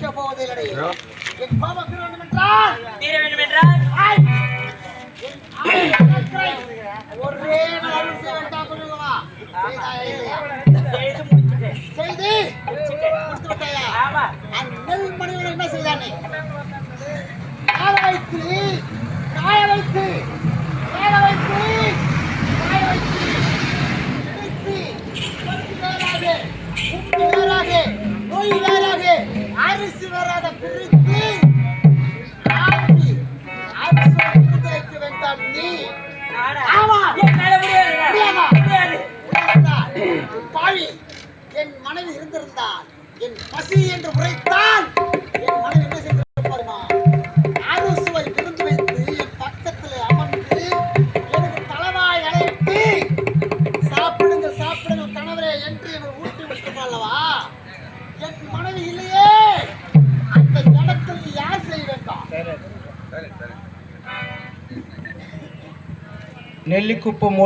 வைக்க போவதில்லை. என் கோபம் தீர வேண்டும் என்றால் ஒரே நாள் செய்ய வேண்டாம் சொல்லுவா. செய்து முடித்து விட்டாயா? நெல் மணிவன் என்ன செய்தானே? காய வைத்து காய வைத்து காய வைத்து காய வைத்து வேறாக நோய் வேறாக அரிசி வராத பிரித்து வைக்க வேண்டாம் நீ. பாவி என் மனைவி இருந்திருந்தால் என் பசி என்று உரைத்தால் என் மனைவி என்ன செய்திருப்பாருமா? அறுசுவை விருந்து வைத்து என் பக்கத்தில் அமர்ந்து எனக்கு தலைவாய் அழைத்து சாப்பிடுங்கள் சாப்பிடுங்கள் கணவரே என்று என்னை ஊட்டி விட்டுருப்பாளவா? என் மனைவி இல்லையே, அந்த இடத்தில் யார் செய்ய வேண்டாம்? நெல்லிக்குப்பம்